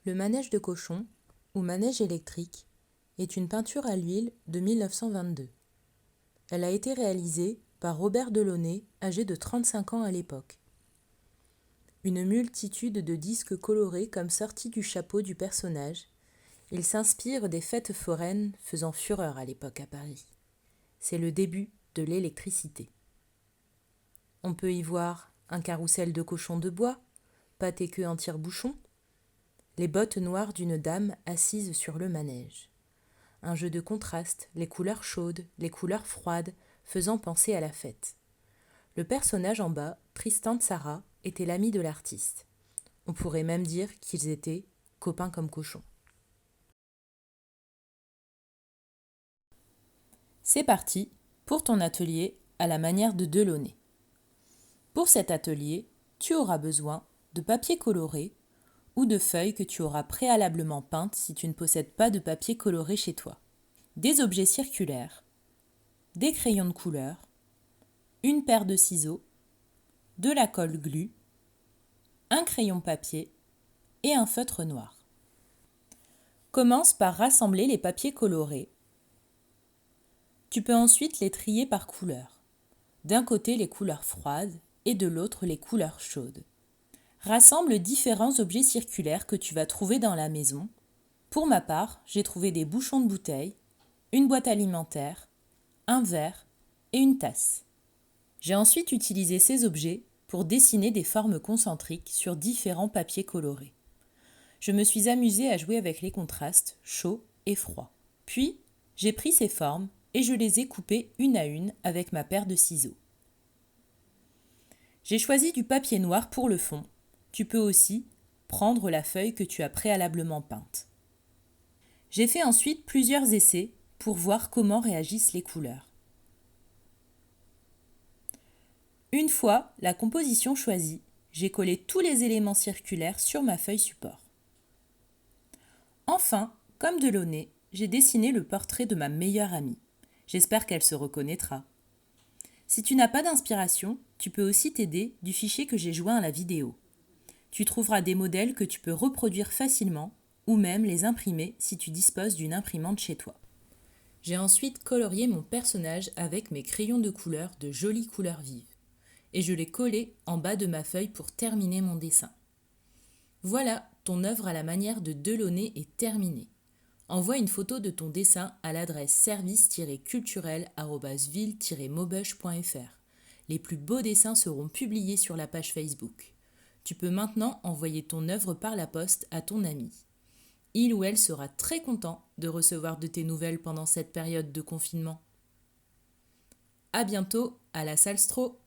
Le manège de cochon, ou manège électrique, est une peinture à l'huile de 1922. Elle a été réalisée par Robert Delaunay, âgé de 35 ans à l'époque. Une multitude de disques colorés comme sortis du chapeau du personnage, il s'inspire des fêtes foraines faisant fureur à l'époque à Paris. C'est le début de l'électricité. On peut y voir un carrousel de cochons de bois, pattes et queue en tire-bouchon, les bottes noires d'une dame assise sur le manège. Un jeu de contraste, les couleurs chaudes, les couleurs froides, faisant penser à la fête. Le personnage en bas, Tristan Tzara, était l'ami de l'artiste. On pourrait même dire qu'ils étaient copains comme cochons. C'est parti pour ton atelier à la manière de Delaunay. Pour cet atelier, tu auras besoin de papier coloré ou de feuilles que tu auras préalablement peintes si tu ne possèdes pas de papier coloré chez toi, des objets circulaires, des crayons de couleur, une paire de ciseaux, de la colle glu, un crayon papier et un feutre noir. Commence par rassembler les papiers colorés. Tu peux ensuite les trier par couleur. D'un côté les couleurs froides et de l'autre les couleurs chaudes. Rassemble différents objets circulaires que tu vas trouver dans la maison. Pour ma part, j'ai trouvé des bouchons de bouteilles, une boîte alimentaire, un verre et une tasse. J'ai ensuite utilisé ces objets pour dessiner des formes concentriques sur différents papiers colorés. Je me suis amusée à jouer avec les contrastes chaud et froid. Puis, j'ai pris ces formes et je les ai coupées une à une avec ma paire de ciseaux. J'ai choisi du papier noir pour le fond. Tu peux aussi prendre la feuille que tu as préalablement peinte. J'ai fait ensuite plusieurs essais pour voir comment réagissent les couleurs. Une fois la composition choisie, j'ai collé tous les éléments circulaires sur ma feuille support. Enfin, comme Delaunay, j'ai dessiné le portrait de ma meilleure amie. J'espère qu'elle se reconnaîtra. Si tu n'as pas d'inspiration, tu peux aussi t'aider du fichier que j'ai joint à la vidéo. Tu trouveras des modèles que tu peux reproduire facilement ou même les imprimer si tu disposes d'une imprimante chez toi. J'ai ensuite colorié mon personnage avec mes crayons de couleur de jolies couleurs vives et je l'ai collé en bas de ma feuille pour terminer mon dessin. Voilà, ton œuvre à la manière de Delaunay est terminée. Envoie une photo de ton dessin à l'adresse service-culturel@ville-maubeuge.fr. Les plus beaux dessins seront publiés sur la page Facebook. Tu peux maintenant envoyer ton œuvre par la poste à ton ami. Il ou elle sera très content de recevoir de tes nouvelles pendant cette période de confinement. À bientôt à la salle Stro.